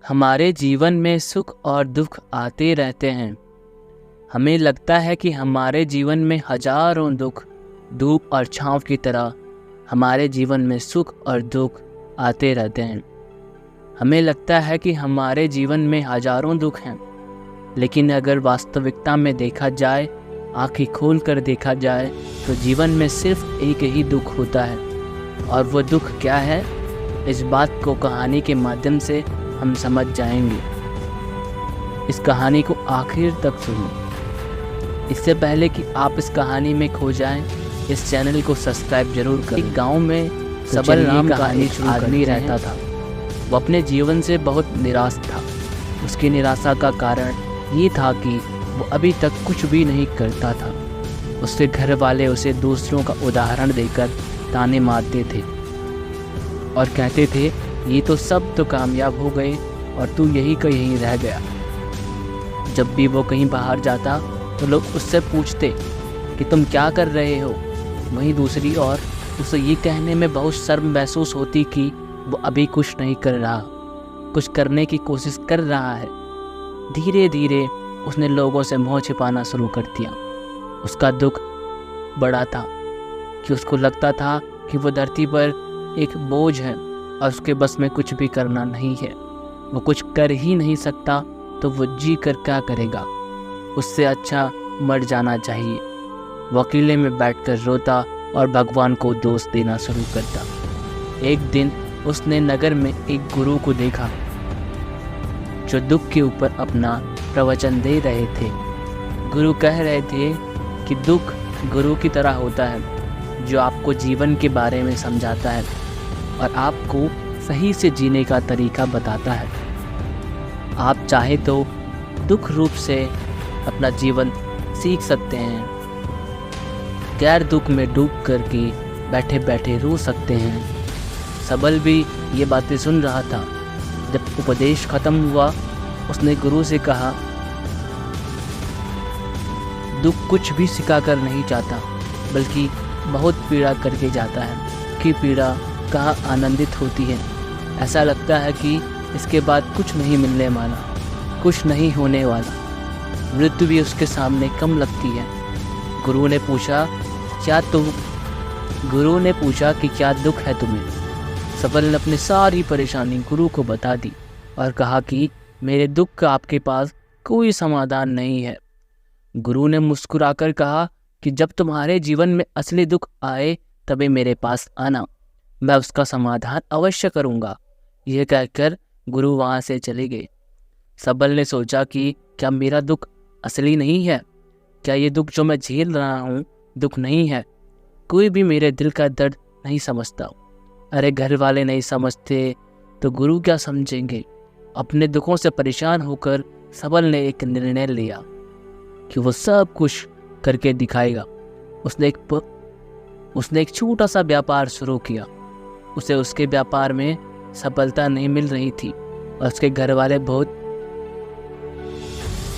हमारे जीवन में सुख और दुख आते रहते हैं। हमें लगता है कि हमारे जीवन में हजारों दुख धूप और छांव की तरह हमारे जीवन में सुख और दुख आते रहते हैं। हमें लगता है कि हमारे जीवन में हजारों दुख हैं, लेकिन अगर वास्तविकता में देखा जाए, आँखें खोल कर देखा जाए, तो जीवन में सिर्फ एक ही दुख होता है। और वो दुख क्या है, इस बात को कहानी के माध्यम से हम समझ जाएंगे। इस कहानी को आखिर तक सुनो। इससे पहले कि आप इस कहानी में खो जाएं, इस चैनल को सब्सक्राइब जरूर करें। एक गांव में सबल नाम का एक आदमी रहता था। वो अपने जीवन से बहुत निराश था। उसकी निराशा का कारण ये था कि वो अभी तक कुछ भी नहीं करता था। उसके घर वाले उसे दूसरों का उदाहरण देकर ताने मारते थे और कहते थे, ये तो सब तो कामयाब हो गए और तू यही का यहीं रह गया। जब भी वो कहीं बाहर जाता तो लोग उससे पूछते कि तुम क्या कर रहे हो। वहीं दूसरी ओर उसे ये कहने में बहुत शर्म महसूस होती कि वो अभी कुछ नहीं कर रहा, कुछ करने की कोशिश कर रहा है। धीरे धीरे उसने लोगों से मुँह छिपाना शुरू कर दिया। उसका दुख बड़ा था कि उसको लगता था कि वो धरती पर एक बोझ है और उसके बस में कुछ भी करना नहीं है। वो कुछ कर ही नहीं सकता तो वो जी कर क्या करेगा। उससे अच्छा मर जाना चाहिए। वो अकेले में बैठकर रोता और भगवान को दोष देना शुरू करता। एक दिन उसने नगर में एक गुरु को देखा जो दुख के ऊपर अपना प्रवचन दे रहे थे। गुरु कह रहे थे कि दुख गुरु की तरह होता है, जो आपको जीवन के बारे में समझाता है और आपको सही से जीने का तरीका बताता है। आप चाहे तो दुख रूप से अपना जीवन सीख सकते हैं। गैर दुख में डूब करके बैठे बैठे रो सकते हैं। सबल भी ये बातें सुन रहा था। जब उपदेश खत्म हुआ, उसने गुरु से कहा, दुख कुछ भी सिखा कर नहीं जाता, बल्कि बहुत पीड़ा करके जाता है। कि पीड़ा कहाँ आनंदित होती है। ऐसा लगता है कि इसके बाद कुछ नहीं मिलने वाला, कुछ नहीं होने वाला। मृत्यु भी उसके सामने कम लगती है। गुरु ने पूछा कि क्या दुख है तुम्हें। सबल ने अपनी सारी परेशानी गुरु को बता दी और कहा कि मेरे दुख का आपके पास कोई समाधान नहीं है। गुरु ने मुस्कुराकर कहा कि जब तुम्हारे जीवन में असली दुख आए तभी मेरे पास आना, मैं उसका समाधान अवश्य करूँगा। यह कहकर गुरु वहाँ से चले गए। सबल ने सोचा कि क्या मेरा दुख असली नहीं है? क्या ये दुख जो मैं झेल रहा हूँ दुख नहीं है? कोई भी मेरे दिल का दर्द नहीं समझता। अरे घर वाले नहीं समझते तो गुरु क्या समझेंगे? अपने दुखों से परेशान होकर सबल ने एक निर्णय लिया कि वो सब कुछ करके दिखाएगा। उसने एक छोटा सा व्यापार शुरू किया। उसे उसके व्यापार में सफलता नहीं मिल रही थी और उसके घर वाले बहुत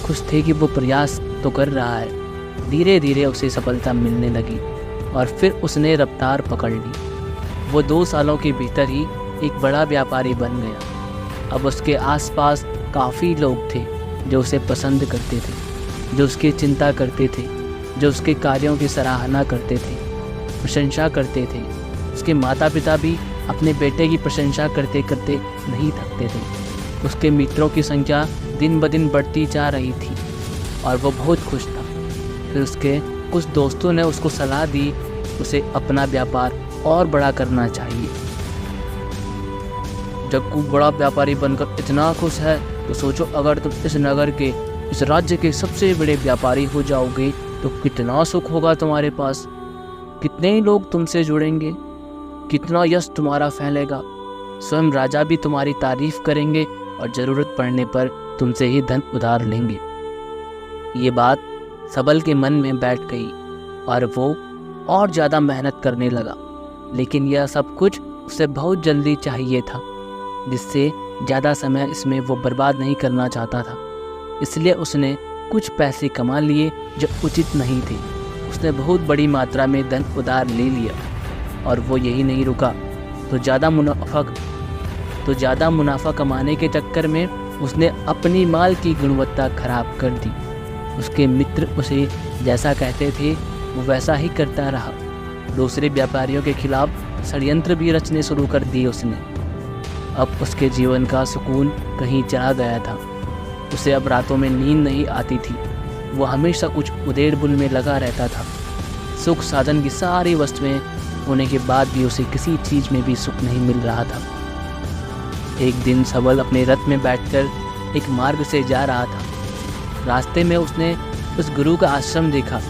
खुश थे कि वो प्रयास तो कर रहा है। धीरे धीरे उसे सफलता मिलने लगी और फिर उसने रफ्तार पकड़ ली। वो 2 सालों के भीतर ही एक बड़ा व्यापारी बन गया। अब उसके आसपास काफ़ी लोग थे जो उसे पसंद करते थे, जो उसकी चिंता करते थे, जो उसके कार्यों की सराहना करते थे, प्रशंसा करते थे। उसके माता पिता भी अपने बेटे की प्रशंसा करते करते नहीं थकते थे। उसके मित्रों की संख्या दिन ब दिन बढ़ती जा रही थी और वो बहुत खुश था। फिर उसके कुछ दोस्तों ने उसको सलाह दी, उसे अपना व्यापार और बड़ा करना चाहिए। जब कोई बड़ा व्यापारी बनकर इतना खुश है तो सोचो, अगर तुम इस नगर के, इस राज्य के सबसे बड़े व्यापारी हो जाओगे तो कितना सुख होगा तुम्हारे पास। कितने लोग तुमसे जुड़ेंगे, कितना यश तुम्हारा फैलेगा। स्वयं राजा भी तुम्हारी तारीफ करेंगे और ज़रूरत पड़ने पर तुमसे ही धन उधार लेंगे। ये बात सबल के मन में बैठ गई और वो और ज़्यादा मेहनत करने लगा। लेकिन यह सब कुछ उसे बहुत जल्दी चाहिए था, जिससे ज़्यादा समय इसमें वो बर्बाद नहीं करना चाहता था। इसलिए उसने कुछ पैसे कमा लिए जो उचित नहीं थे। उसने बहुत बड़ी मात्रा में धन उधार ले लिया और वो यही नहीं रुका तो ज़्यादा मुनाफा तो ज़्यादा मुनाफा कमाने के चक्कर में उसने अपनी माल की गुणवत्ता खराब कर दी। उसके मित्र उसे जैसा कहते थे वो वैसा ही करता रहा। दूसरे व्यापारियों के खिलाफ षड्यंत्र भी रचने शुरू कर दिए उसने। अब उसके जीवन का सुकून कहीं चला गया था। उसे अब रातों में नींद नहीं आती थी। वो हमेशा कुछ उधेड़-बुन में लगा रहता था। सुख साधन की सारी वस्तुएं होने के बाद भी उसे किसी चीज़ में भी सुख नहीं मिल रहा था। एक दिन सबल अपने रथ में बैठकर एक मार्ग से जा रहा था। रास्ते में उसने उस गुरु का आश्रम देखा।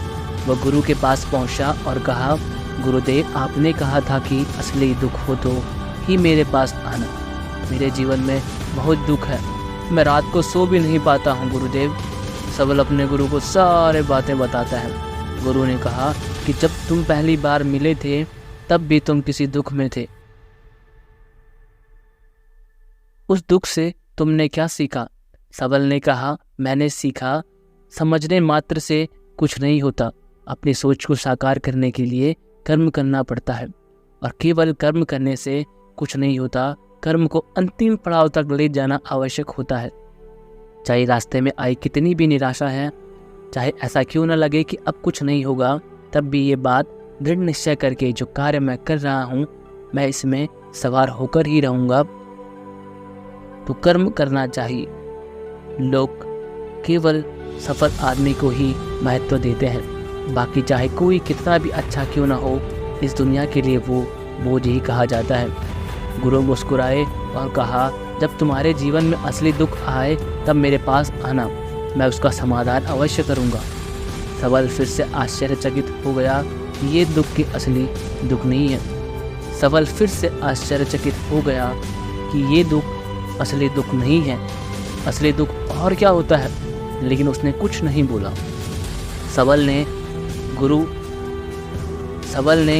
वह गुरु के पास पहुंचा और कहा, गुरुदेव, आपने कहा था कि असली दुख हो तो ही मेरे पास आना। मेरे जीवन में बहुत दुख है, मैं रात को सो भी नहीं पाता हूँ गुरुदेव। सबल अपने गुरु को सारे बातें बताता है। गुरु ने कहा कि जब तुम पहली बार मिले थे तब भी तुम किसी दुख में थे। उस दुख से तुमने क्या सीखा? सबल ने कहा, मैंने सीखा समझने मात्र से कुछ नहीं होता। अपनी सोच को साकार करने के लिए कर्म करना पड़ता है और केवल कर्म करने से कुछ नहीं होता। कर्म को अंतिम पड़ाव तक ले जाना आवश्यक होता है। चाहे रास्ते में आई कितनी भी निराशा है, चाहे ऐसा क्यों न लगे कि अब कुछ नहीं होगा, तब भी ये बात दृढ़ निश्चय करके जो कार्य मैं कर रहा हूँ मैं इसमें सवार होकर ही रहूँगा, तो कर्म करना चाहिए। लोग केवल सफल आदमी को ही महत्व देते हैं। बाकी चाहे कोई कितना भी अच्छा क्यों ना हो, इस दुनिया के लिए वो बोझ ही कहा जाता है। गुरु मुस्कुराए और कहा, जब तुम्हारे जीवन में असली दुख आए तब मेरे पास आना, मैं उसका समाधान अवश्य करूँगा। सबल फिर से आश्चर्यचकित हो गया कि ये दुख की असली दुख नहीं है। सबल फिर से आश्चर्यचकित हो गया कि ये दुख असली दुख नहीं है। असली दुख और क्या होता है? लेकिन उसने कुछ नहीं बोला। सबल ने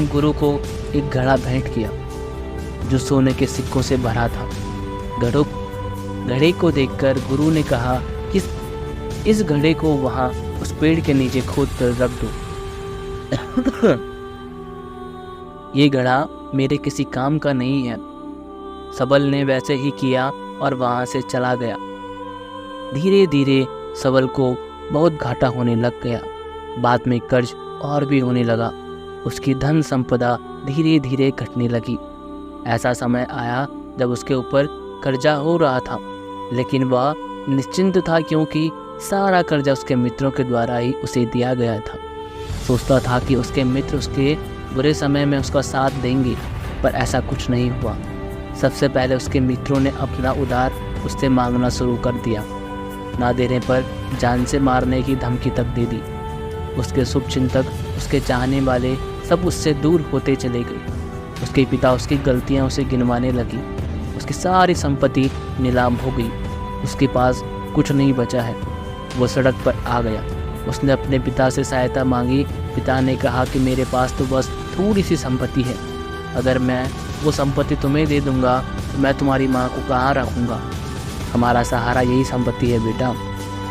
गुरु को एक घड़ा भेंट किया जो सोने के सिक्कों से भरा था। घड़े को देखकर गुरु ने कहा कि इस घड़े को वहां उस पेड़ के नीचे खोद कर रख दो। ये घड़ा मेरे किसी काम का नहीं है। सबल ने वैसे ही किया और वहां से चला गया। धीरे धीरे सबल को बहुत घाटा होने लग गया। बाद में कर्ज और भी होने लगा। उसकी धन संपदा धीरे धीरे घटने लगी। ऐसा समय आया जब उसके ऊपर कर्जा हो रहा था, लेकिन वह निश्चिंत था क्योंकि सारा कर्जा उसके मित्रों के द्वारा ही उसे दिया गया था। सोचता था कि उसके मित्र उसके बुरे समय में उसका साथ देंगे, पर ऐसा कुछ नहीं हुआ। सबसे पहले उसके मित्रों ने अपना उधार उससे मांगना शुरू कर दिया। ना देने पर जान से मारने की धमकी तक दे दी। उसके शुभचिंतक, उसके चाहने वाले सब उससे दूर होते चले गए। उसके पिता उसकी गलतियां उसे गिनवाने लगी। उसकी सारी संपत्ति नीलाम हो गई। उसके पास कुछ नहीं बचा है। वो सड़क पर आ गया। उसने अपने पिता से सहायता मांगी। पिता ने कहा कि मेरे पास तो बस थोड़ी सी संपत्ति है। अगर मैं वो संपत्ति तुम्हें दे दूंगा तो मैं तुम्हारी माँ को कहाँ रखूँगा? हमारा सहारा यही संपत्ति है बेटा।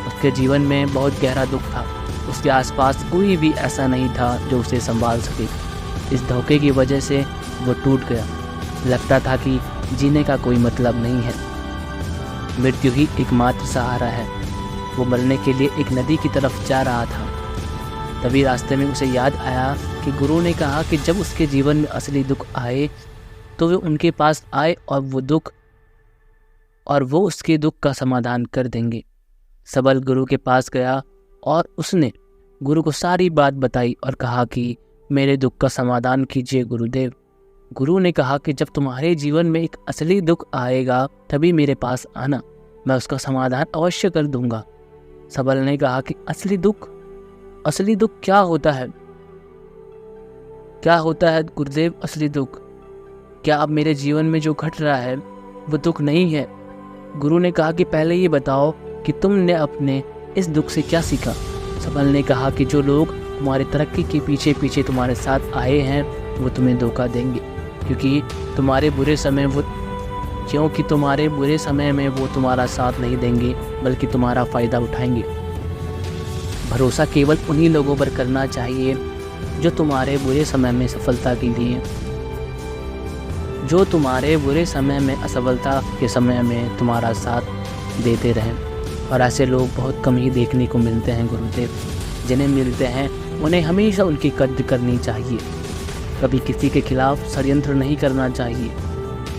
उसके जीवन में बहुत गहरा दुख था। उसके आसपास कोई भी ऐसा नहीं था जो उसे संभाल सके। इस धोखे की वजह से वो टूट गया। लगता था कि जीने का कोई मतलब नहीं है। मृत्यु ही एकमात्र सहारा है। वो मरने के लिए एक नदी की तरफ जा रहा था। तभी रास्ते में उसे याद आया कि गुरु ने कहा कि जब उसके जीवन में असली दुख आए तो वे उनके पास आए और वो उसके दुख का समाधान कर देंगे। सबल गुरु के पास गया और उसने गुरु को सारी बात बताई और कहा कि मेरे दुख का समाधान कीजिए गुरुदेव। गुरु ने कहा कि जब तुम्हारे जीवन में एक असली दुख आएगा तभी मेरे पास आना, मैं उसका समाधान अवश्य कर दूंगा। सबल ने कहा कि असली दुख क्या होता है? क्या होता है गुरुदेव असली दुख? क्या अब मेरे जीवन में जो घट रहा है वो दुख नहीं है? गुरु ने कहा कि पहले ये बताओ कि तुमने अपने इस दुख से क्या सीखा। सबल ने कहा कि जो लोग तुम्हारी तरक्की के पीछे पीछे तुम्हारे साथ आए हैं वो तुम्हें धोखा देंगे, क्योंकि तुम्हारे बुरे समय में वो तुम्हारा साथ नहीं देंगे बल्कि तुम्हारा फ़ायदा उठाएंगे। भरोसा केवल उन्हीं लोगों पर करना चाहिए जो तुम्हारे बुरे समय में सफलता के लिए जो तुम्हारे बुरे समय में, असफलता के समय में तुम्हारा साथ देते रहें। और ऐसे लोग बहुत कम ही देखने को मिलते हैं गुरुदेव। जिन्हें मिलते हैं उन्हें हमेशा उनकी कद्र करनी चाहिए। कभी किसी के खिलाफ षड्यंत्र नहीं करना चाहिए।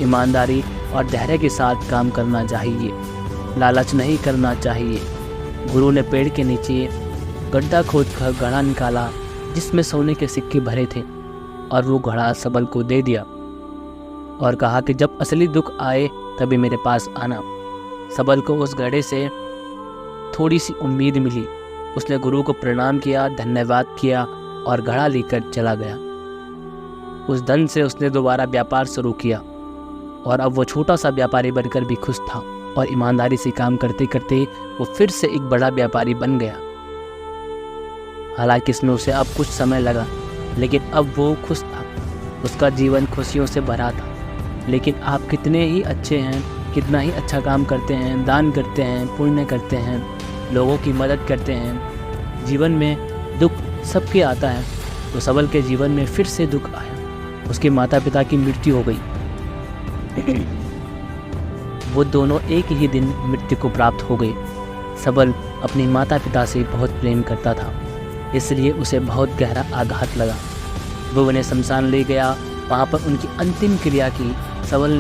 ईमानदारी और धैर्य के साथ काम करना चाहिए। लालच नहीं करना चाहिए। गुरु ने पेड़ के नीचे गड्ढा खोदकर घड़ा निकाला जिसमें सोने के सिक्के भरे थे, और वो घड़ा सबल को दे दिया और कहा कि जब असली दुख आए तभी मेरे पास आना। सबल को उस घड़े से थोड़ी सी उम्मीद मिली। उसने गुरु को प्रणाम किया, धन्यवाद किया और घड़ा लेकर चला गया। उस धन से उसने दोबारा व्यापार शुरू किया और अब वो छोटा सा व्यापारी बनकर भी खुश था और ईमानदारी से काम करते करते वो फिर से एक बड़ा व्यापारी बन गया। हालांकि इसमें उसे अब कुछ समय लगा, लेकिन अब वो खुश था। उसका जीवन खुशियों से भरा था। लेकिन आप कितने ही अच्छे हैं, कितना ही अच्छा काम करते हैं, दान करते हैं, पुण्य करते हैं, लोगों की मदद करते हैं। जीवन में दुख सबके आता है। तो सबल के जीवन में फिर से दुख आया। उसके माता पिता की मृत्यु हो गई। वो दोनों एक ही दिन मृत्यु को प्राप्त हो गए। सबल अपने माता पिता से बहुत प्रेम करता था, इसलिए उसे बहुत गहरा आघात लगा। वो उन्हें शमशान ले गया। वहाँ पर उनकी अंतिम क्रिया की। सबल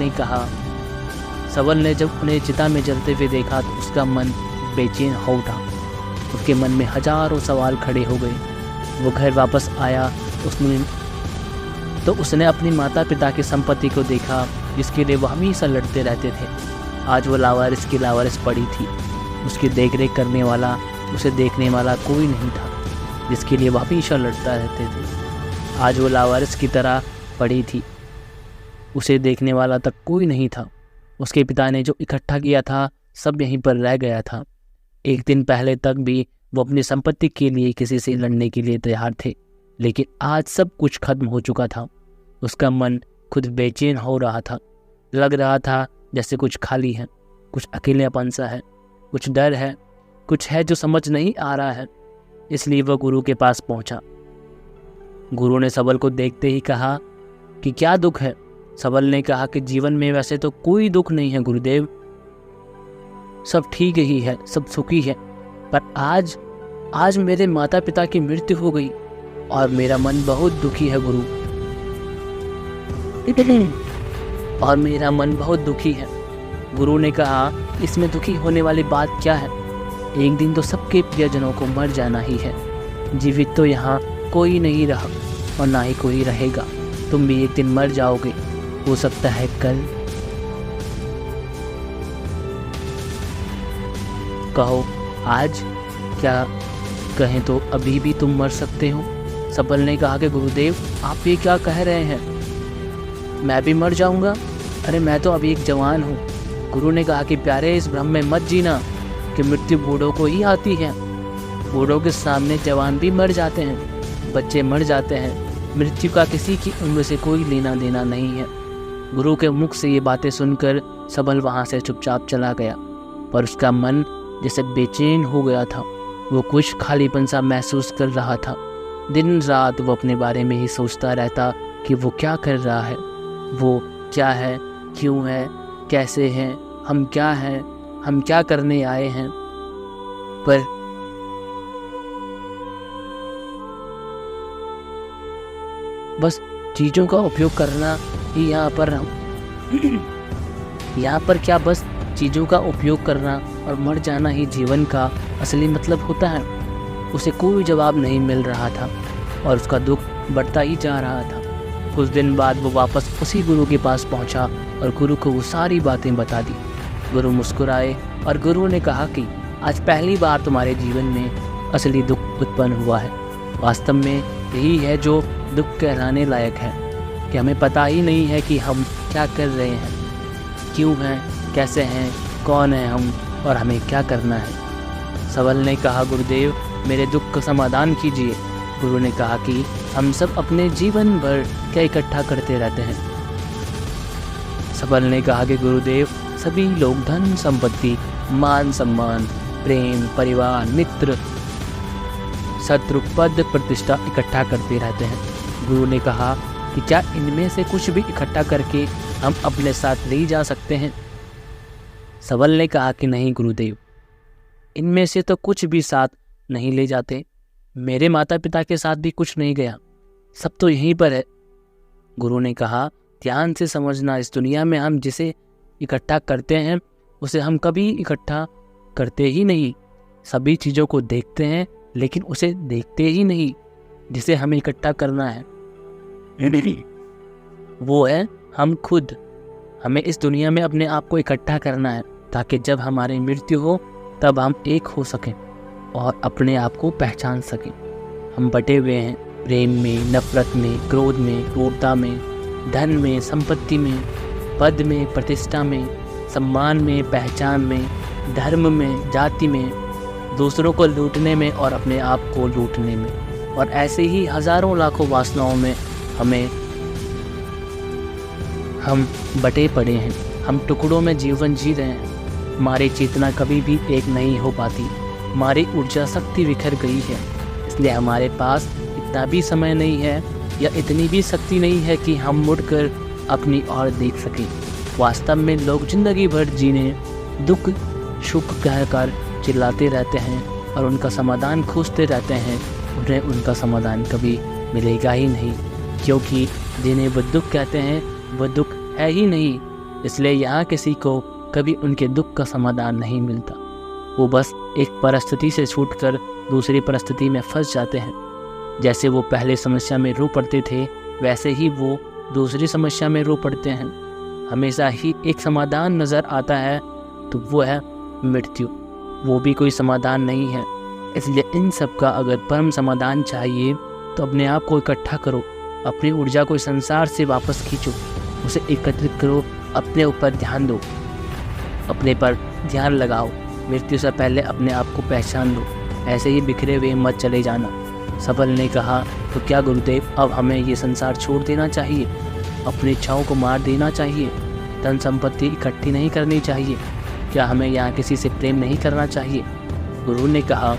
ने जब उन्हें चिता में जलते हुए देखा तो उसका मन बेचैन हो उठा। उसके मन में हजारों सवाल खड़े हो गए। वो घर वापस आया। उसने अपनी माता पिता की संपत्ति को देखा जिसके लिए वो हमेशा लड़ते रहते थे। आज वो लावारिस की लावारिस पड़ी थी। उसकी देखरेख करने वाला, उसे देखने वाला कोई नहीं था जिसके लिए वो हमेशा लड़ता रहते थे। आज वो लावारिस की तरह पड़ी थी। उसे देखने वाला तक कोई नहीं था। उसके पिता ने जो इकट्ठा किया था सब यहीं पर रह गया था। एक दिन पहले तक भी वो अपनी संपत्ति के लिए किसी से लड़ने के लिए तैयार थे, लेकिन आज सब कुछ खत्म हो चुका था। उसका मन खुद बेचैन हो रहा था। लग रहा था जैसे कुछ खाली है, कुछ अकेलेपन सा है, कुछ डर है, कुछ है जो समझ नहीं आ रहा है। इसलिए वह गुरु के पास पहुंचा। गुरु ने सबल को देखते ही कहा कि क्या दुख है। सबल ने कहा कि जीवन में वैसे तो कोई दुख नहीं है गुरुदेव, सब ठीक ही है, सब सुखी है, पर आज मेरे माता पिता की मृत्यु हो गई और मेरा मन बहुत दुखी है गुरु। और मेरा मन बहुत दुखी है। गुरु ने कहा, इसमें दुखी होने वाली बात क्या है? एक दिन तो सबके प्रियजनों को मर जाना ही है। जीवित तो यहाँ कोई नहीं रहा और ना ही कोई रहेगा। तुम भी एक दिन मर जाओगे, हो सकता है कल। कहो आज, क्या कहें तो अभी भी तुम मर सकते हो। सबल ने कहा कि गुरुदेव आप ये क्या कह रहे हैं, मैं भी मर जाऊंगा? अरे मैं तो अभी एक जवान हूँ। गुरु ने कहा कि प्यारे, इस भ्रम में मत जीना कि मृत्यु बूढ़ों को ही आती है। बूढ़ों के सामने जवान भी मर जाते हैं, बच्चे मर जाते हैं। मृत्यु का किसी की उम्र से कोई लेना देना नहीं है। गुरु के मुख से ये बातें सुनकर सबल वहाँ से चुपचाप चला गया, पर उसका मन जैसे बेचैन हो गया था। वो कुछ खालीपन सा महसूस कर रहा था। दिन रात वो अपने बारे में ही सोचता रहता कि वो क्या कर रहा है, वो क्या है, क्यों है, कैसे हैं, हम क्या हैं, हम क्या करने आए हैं। पर बस चीज़ों का उपयोग करना ही यहाँ पर क्या बस चीज़ों का उपयोग करना और मर जाना ही जीवन का असली मतलब होता है? उसे कोई जवाब नहीं मिल रहा था और उसका दुख बढ़ता ही जा रहा था। कुछ दिन बाद वो वापस उसी गुरु के पास पहुंचा और गुरु को वो सारी बातें बता दी। गुरु मुस्कुराए और गुरु ने कहा कि आज पहली बार तुम्हारे जीवन में असली दुख उत्पन्न हुआ है। वास्तव में यही है जो दुख कहलाने लायक है कि हमें पता ही नहीं है कि हम क्या कर रहे हैं, क्यों हैं, कैसे हैं, कौन है हम और हमें क्या करना है। सबल ने कहा, गुरुदेव मेरे दुख का समाधान कीजिए। गुरु ने कहा कि हम सब अपने जीवन भर क्या इकट्ठा करते रहते हैं। सबल ने कहा कि गुरुदेव सभी लोग धन संपत्ति, मान सम्मान, प्रेम, परिवार, मित्र, शत्रु, पद, प्रतिष्ठा इकट्ठा करते रहते हैं। गुरु ने कहा कि क्या इनमें से कुछ भी इकट्ठा करके हम अपने साथ ले जा सकते हैं? सबल ने कहा कि नहीं गुरुदेव, इनमें से तो कुछ भी साथ नहीं ले जाते। मेरे माता पिता के साथ भी कुछ नहीं गया, सब तो यहीं पर है। गुरु ने कहा, ध्यान से समझना, इस दुनिया में हम जिसे इकट्ठा करते हैं उसे हम कभी इकट्ठा करते ही नहीं। सभी चीज़ों को देखते हैं लेकिन उसे देखते ही नहीं जिसे हमें इकट्ठा करना है। वो है हम खुद। हमें इस दुनिया में अपने आप को इकट्ठा करना है ताकि जब हमारी मृत्यु हो तब हम एक हो सकें और अपने आप को पहचान सकें। हम बटे हुए हैं प्रेम में, नफरत में, क्रोध में, क्रूरता में, धन में, संपत्ति में, पद में, प्रतिष्ठा में, सम्मान में, पहचान में, धर्म में, जाति में, दूसरों को लूटने में और अपने आप को लूटने में, और ऐसे ही हजारों लाखों वासनाओं में हम बटे पड़े हैं। हम टुकड़ों में जीवन जी रहे हैं। हमारी चेतना कभी भी एक नहीं हो पाती। हमारी ऊर्जा शक्ति बिखर गई है, इसलिए हमारे पास इतना भी समय नहीं है या इतनी भी शक्ति नहीं है कि हम मुड़कर अपनी ओर देख सकें। वास्तव में लोग जिंदगी भर जीने दुख सुख कहकर चिल्लाते रहते हैं और उनका समाधान खोजते रहते हैं। उन्हें उनका समाधान कभी मिलेगा ही नहीं, क्योंकि जिन्हें वो दुख कहते हैं वो दुख है ही नहीं। इसलिए यहाँ किसी को कभी उनके दुख का समाधान नहीं मिलता। वो बस एक परिस्थिति से छूटकर दूसरी परिस्थिति में फंस जाते हैं। जैसे वो पहले समस्या में रो पड़ते थे वैसे ही वो दूसरी समस्या में रो पड़ते हैं। हमेशा ही एक समाधान नज़र आता है तो वो है मृत्यु। वो भी कोई समाधान नहीं है। इसलिए इन सब का अगर परम समाधान चाहिए तो अपने आप को इकट्ठा करो, अपनी ऊर्जा को संसार से वापस खींचो, उसे एकत्रित करो, अपने ऊपर ध्यान दो, अपने पर ध्यान लगाओ। मृत्यु से पहले अपने आप को पहचान लो। ऐसे ही बिखरे हुए मत चले जाना। सबल ने कहा, तो क्या गुरुदेव, अब हमें ये संसार छोड़ देना चाहिए? अपनी इच्छाओं को मार देना चाहिए? धन संपत्ति इकट्ठी नहीं करनी चाहिए? क्या हमें यहाँ किसी से प्रेम नहीं करना चाहिए? गुरु ने कहा,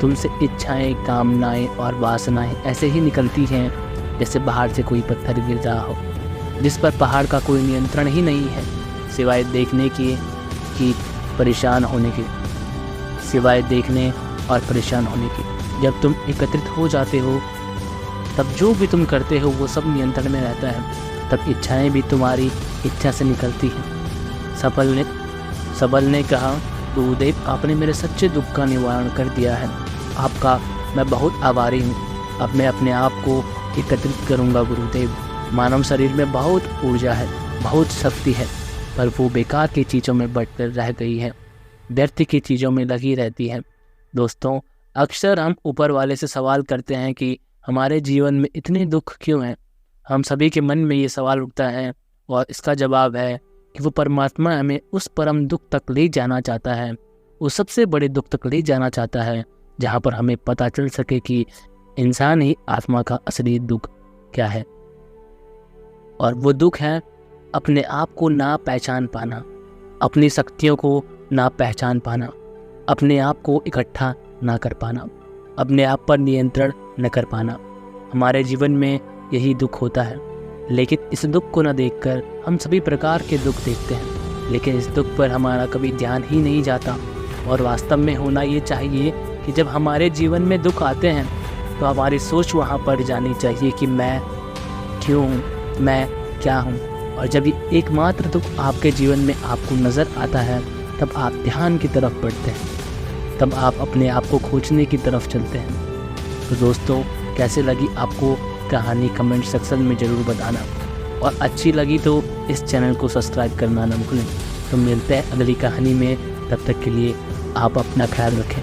तुमसे इच्छाएं, कामनाएं और वासनाएं ऐसे ही निकलती हैं जैसे बाहर से कोई पत्थर गिर रहा हो, जिस पर पहाड़ का कोई नियंत्रण ही नहीं है, सिवाय देखने की परेशान होने के, सिवाय देखने और परेशान होने की। जब तुम एकत्रित हो जाते हो तब जो भी तुम करते हो वो सब नियंत्रण में रहता है। तब इच्छाएं भी तुम्हारी इच्छा से निकलती हैं। सबल ने कहा, गुरुदेव, आपने मेरे सच्चे दुख का निवारण कर दिया है। आपका मैं बहुत आभारी हूँ। अब मैं अपने आप को एकत्रित करूँगा गुरुदेव। मानव शरीर में बहुत ऊर्जा है, बहुत शक्ति है, पर वो बेकार की चीज़ों में बढ़कर रह गई है, व्यर्थ की चीज़ों में लगी रहती है। दोस्तों, अक्सर हम ऊपर वाले से सवाल करते हैं कि हमारे जीवन में इतने दुख क्यों हैं। हम सभी के मन में ये सवाल उठता है और इसका जवाब है कि वो परमात्मा हमें उस परम दुख तक ले जाना चाहता है, उस सबसे बड़े दुख तक ले जाना चाहता है जहाँ पर हमें पता चल सके कि इंसान ही आत्मा का असली दुख क्या है। और वो दुख है अपने आप को ना पहचान पाना, अपनी शक्तियों को ना पहचान पाना, अपने आप को इकट्ठा ना कर पाना, अपने आप पर नियंत्रण न कर पाना। हमारे जीवन में यही दुख होता है, लेकिन इस दुख को न देखकर हम सभी प्रकार के दुख देखते हैं, लेकिन इस दुख पर हमारा कभी ध्यान ही नहीं जाता। और वास्तव में होना ये चाहिए कि जब हमारे जीवन में दुख आते हैं तो हमारी सोच वहाँ पर जानी चाहिए कि मैं क्यों हूँ, मैं क्या हूँ। और जब ये एकमात्र दुख आपके जीवन में आपको नज़र आता है तब आप ध्यान की तरफ बढ़ते हैं, तब आप अपने आप को खोजने की तरफ चलते हैं। तो दोस्तों, कैसे लगी आपको कहानी कमेंट सेक्शन में ज़रूर बताना, और अच्छी लगी तो इस चैनल को सब्सक्राइब करना ना भूलें। तो मिलते हैं अगली कहानी में, तब तक के लिए आप अपना ख्याल रखें।